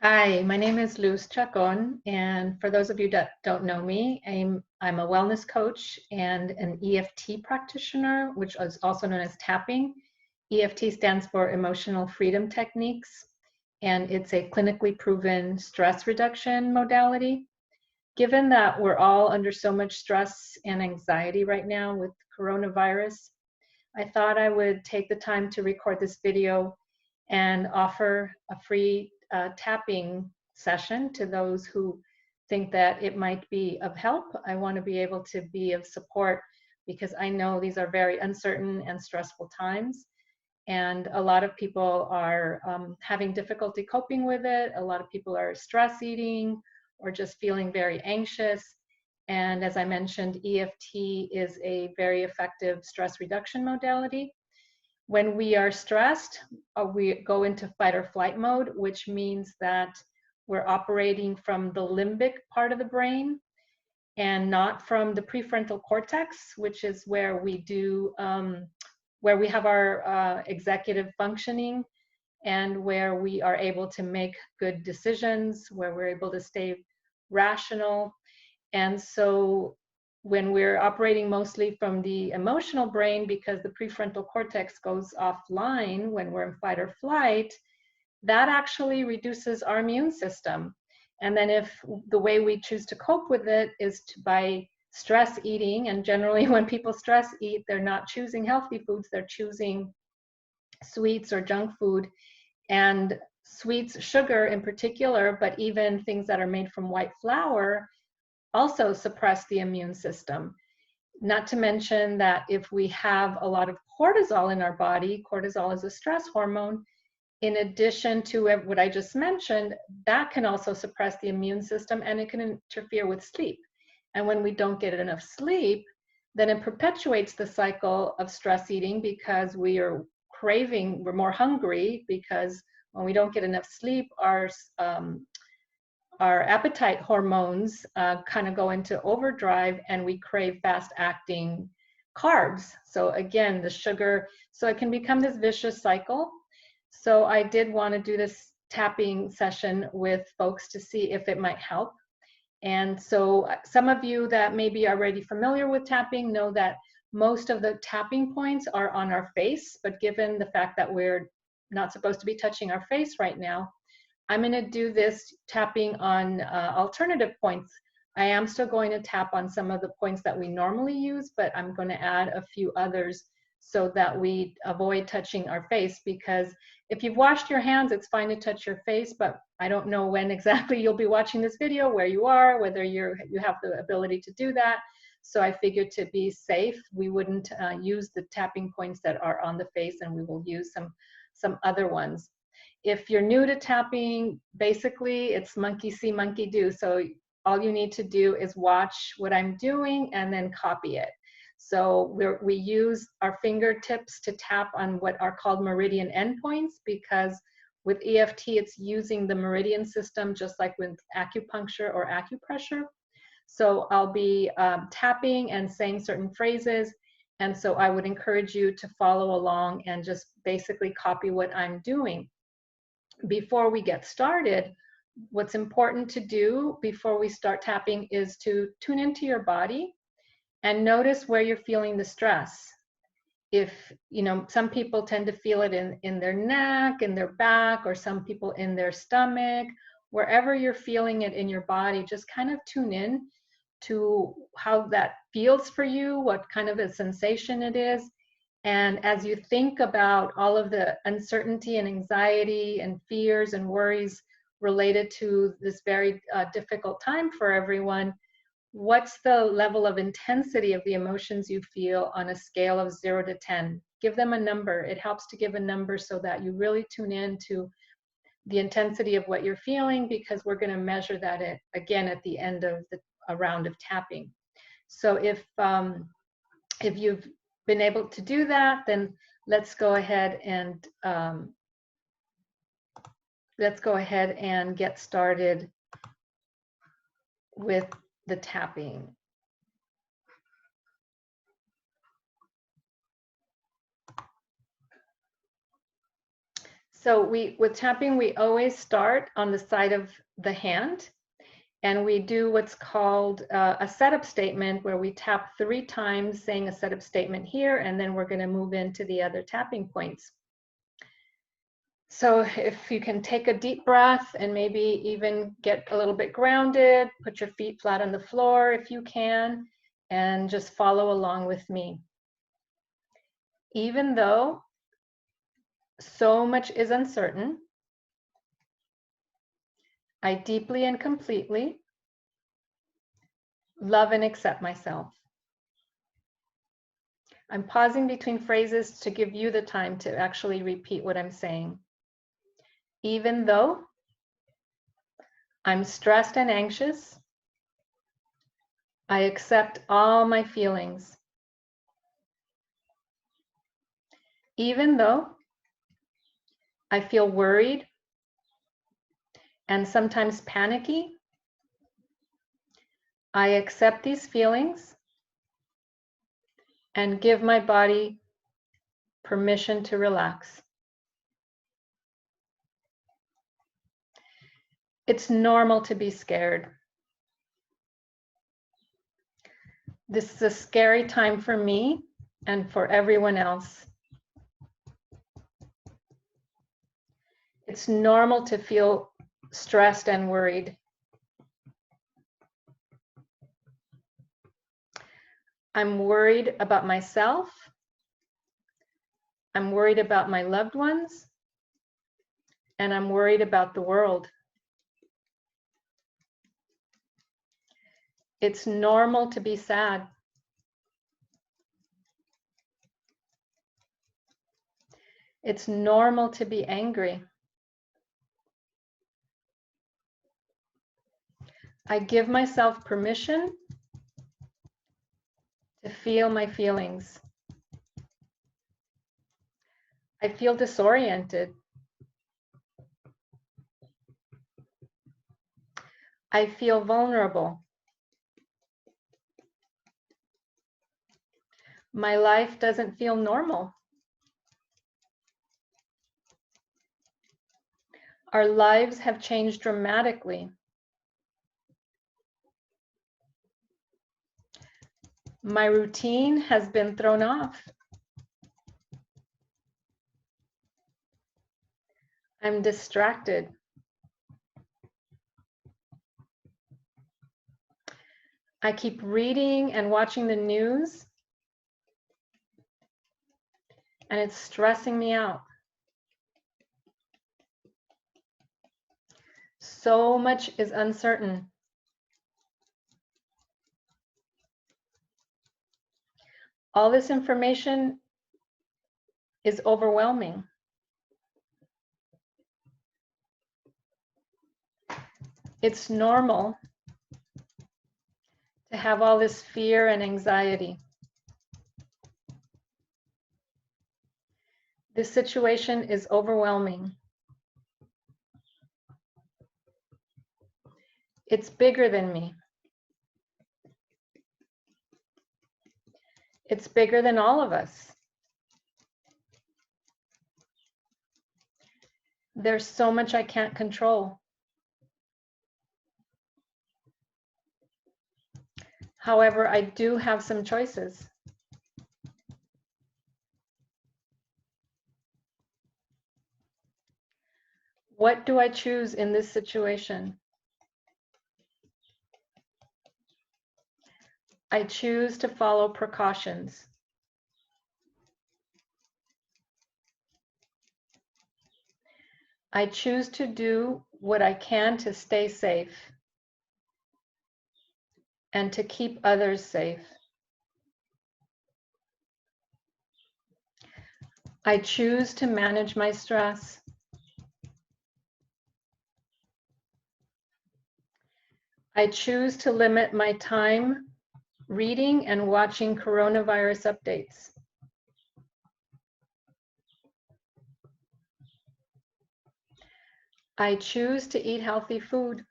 Hi, my name is Luz Chacon, and for those of you that don't know me, I'm a wellness coach and an EFT practitioner, which is also known as tapping. EFT stands for Emotional Freedom Techniques, and it's a clinically proven stress reduction modality. Given that we're all under so much stress and anxiety right now with coronavirus, I thought I would take the time to record this video and offer a free tapping session to those who think that it might be of help. I want to be able to be of support because I know these are very uncertain and stressful times. And a lot of people are having difficulty coping with it. A lot of people are stress eating or just feeling very anxious. And as I mentioned, EFT is a very effective stress reduction modality. When we are stressed, we go into fight or flight mode, which means that we're operating from the limbic part of the brain and not from the prefrontal cortex, which is where we do, where we have our executive functioning and where we are able to make good decisions, where we're able to stay rational. And so when we're operating mostly from the emotional brain, because the prefrontal cortex goes offline when we're in fight or flight, that actually reduces our immune system. And then if the way we choose to cope with it is by stress eating, and generally when people stress eat, they're not choosing healthy foods, they're choosing sweets or junk food. And sweets, sugar in particular, but even things that are made from white flour, also suppress the immune system. Not to mention that if we have a lot of cortisol in our body, cortisol is a stress hormone, in addition to what I just mentioned, that can also suppress the immune system and it can interfere with sleep. And when we don't get enough sleep, then it perpetuates the cycle of stress eating because we are craving, we're more hungry because when we don't get enough sleep, our appetite hormones kind of go into overdrive and we crave fast acting carbs. So again, the sugar, so it can become this vicious cycle. So I did want to do this tapping session with folks to see if it might help. And so some of you that maybe are already familiar with tapping know that most of the tapping points are on our face, but given the fact that we're not supposed to be touching our face right now, I'm going to do this tapping on alternative points. I am still going to tap on some of the points that we normally use, but I'm going to add a few others so that we avoid touching our face, because if you've washed your hands, it's fine to touch your face, but I don't know when exactly you'll be watching this video, where you are, whether you have the ability to do that. So I figured to be safe, we wouldn't use the tapping points that are on the face, and we will use some other ones. If you're new to tapping, basically it's monkey see, monkey do. So all you need to do is watch what I'm doing and then copy it. So we use our fingertips to tap on what are called meridian endpoints, because with EFT, it's using the meridian system just like with acupuncture or acupressure. So I'll be tapping and saying certain phrases. And so I would encourage you to follow along and just basically copy what I'm doing. Before we get started, what's important to do before we start tapping is to tune into your body and notice where you're feeling the stress. If, you know, some people tend to feel it in their neck, in their back, or some people in their stomach. Wherever you're feeling it in your body, just kind of tune in to how that feels for you, what kind of a sensation it is. And as you think about all of the uncertainty and anxiety and fears and worries related to this very difficult time for everyone, what's the level of intensity of the emotions you feel on a scale of 0 to 10? Give them a number. It helps to give a number so that you really tune in to the intensity of what you're feeling, because we're going to measure that again at the end of a round of tapping. So if you've been able to do that, then let's go ahead and get started with the tapping. So with tapping, we always start on the side of the hand, and we do what's called a setup statement, where we tap 3 times saying a setup statement here, and then we're going to move into the other tapping points. So if you can take a deep breath and maybe even get a little bit grounded, put your feet flat on the floor if you can, and just follow along with me. Even though so much is uncertain, I deeply and completely love and accept myself. I'm pausing between phrases to give you the time to actually repeat what I'm saying. Even though I'm stressed and anxious, I accept all my feelings. Even though I feel worried and sometimes panicky, I accept these feelings and give my body permission to relax. It's normal to be scared. This is a scary time for me and for everyone else. It's normal to feel stressed and worried. I'm worried about myself. I'm worried about my loved ones. And I'm worried about the world. It's normal to be sad. It's normal to be angry. I give myself permission to feel my feelings. I feel disoriented. I feel vulnerable. My life doesn't feel normal. Our lives have changed dramatically. My routine has been thrown off. I'm distracted. I keep reading and watching the news, and it's stressing me out. So much is uncertain. All this information is overwhelming. It's normal to have all this fear and anxiety. This situation is overwhelming. It's bigger than me. It's bigger than all of us. There's so much I can't control. However, I do have some choices. What do I choose in this situation? I choose to follow precautions. I choose to do what I can to stay safe and to keep others safe. I choose to manage my stress. I choose to limit my time reading and watching coronavirus updates. I choose to eat healthy food.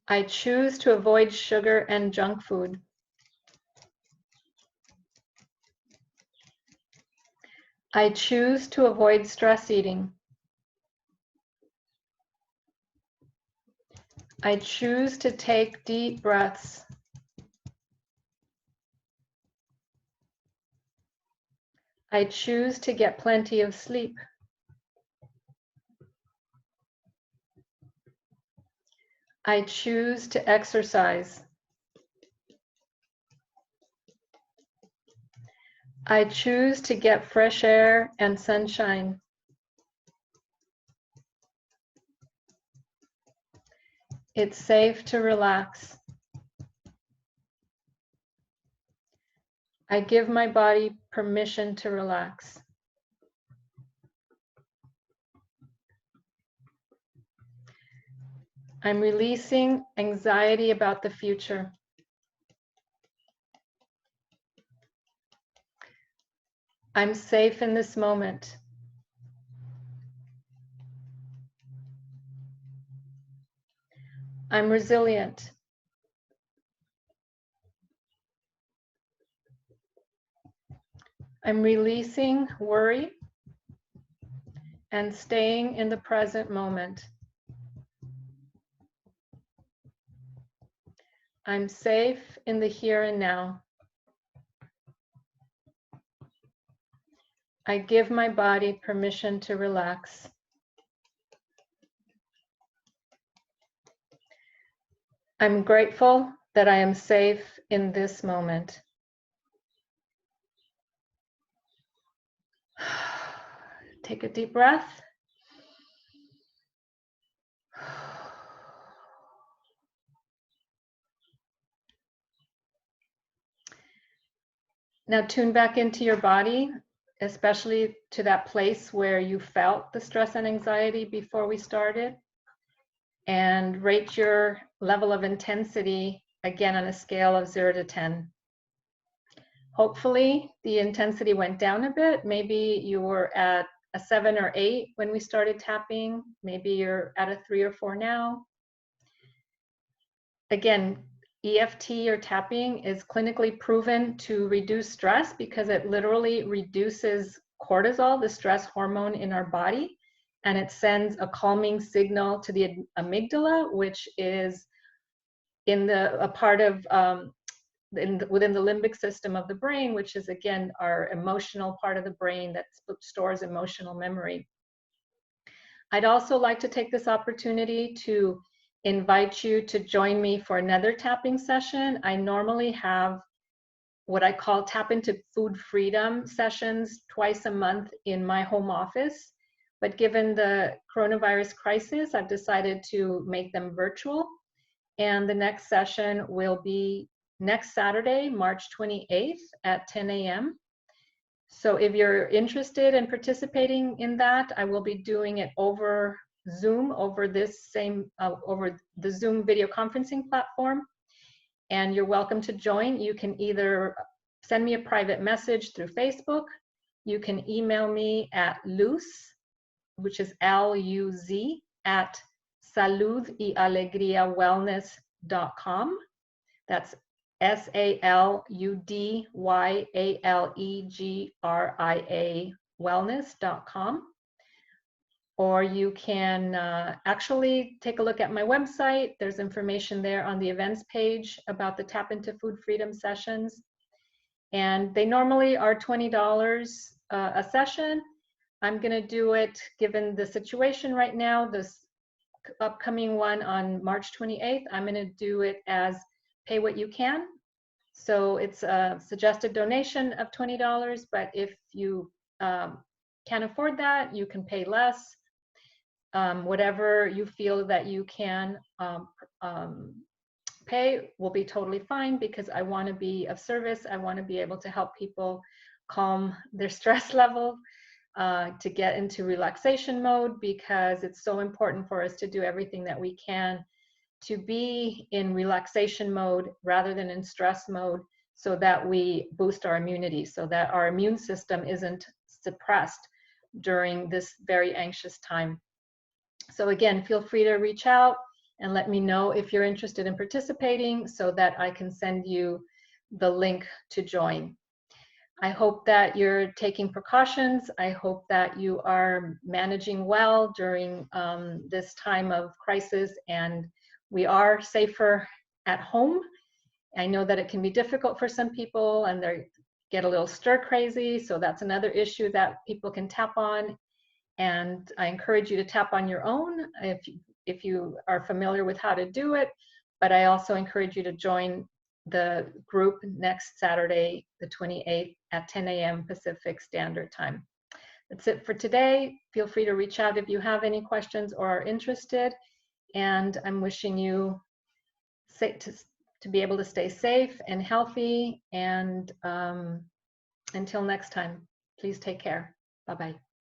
I choose to avoid sugar and junk food. I choose to avoid stress eating. I choose to take deep breaths. I choose to get plenty of sleep. I choose to exercise. I choose to get fresh air and sunshine. It's safe to relax. I give my body permission to relax. I'm releasing anxiety about the future. I'm safe in this moment. I'm resilient. I'm releasing worry and staying in the present moment. I'm safe in the here and now. I give my body permission to relax. I'm grateful that I am safe in this moment. Take a deep breath. Now tune back into your body, especially to that place where you felt the stress and anxiety before we started, and rate your level of intensity again on a scale of 0 to 10. Hopefully the intensity went down a bit. Maybe you were at a 7 or 8 when we started tapping. Maybe you're at a 3 or 4 now. Again, EFT or tapping is clinically proven to reduce stress because it literally reduces cortisol, the stress hormone in our body, and it sends a calming signal to the amygdala, which is in a part of within the limbic system of the brain, which is again our emotional part of the brain that stores emotional memory. I'd also like to take this opportunity to invite you to join me for another tapping session. I normally have what I call tap into food freedom sessions twice a month in my home office. But given the coronavirus crisis, I've decided to make them virtual. And the next session will be next Saturday, March 28th at 10 a.m. So if you're interested in participating in that, I will be doing it over Zoom, over this same, over the Zoom video conferencing platform. And you're welcome to join. You can either send me a private message through Facebook. You can email me at luz, which is L-U-Z, at saludyAlegriawellness.com. That's SALUDYALEGRIA wellness.com. Or you can actually take a look at my website. There's information there on the events page about the Tap into Food Freedom sessions. And they normally are $20 a session. I'm going to do it, given the situation right now, this upcoming one on March 28th, I'm going to do it as pay what you can. So it's a suggested donation of $20, but if you can't afford that, you can pay less. Whatever you feel that you can pay will be totally fine, because I want to be of service. I want to be able to help people calm their stress level, to get into relaxation mode, because it's so important for us to do everything that we can to be in relaxation mode rather than in stress mode, so that we boost our immunity, so that our immune system isn't suppressed during this very anxious time. So again, feel free to reach out and let me know if you're interested in participating, so that I can send you the link to join. I hope that you're taking precautions. I hope that you are managing well during this time of crisis, and we are safer at home. I know that it can be difficult for some people and they get a little stir crazy, so that's another issue that people can tap on. And I encourage you to tap on your own if you are familiar with how to do it. But I also encourage you to join the group next Saturday, the 28th at 10 a.m. Pacific Standard Time. That's it for today. Feel free to reach out if you have any questions or are interested. And I'm wishing you to be able to stay safe and healthy. And until next time, please take care. Bye-bye.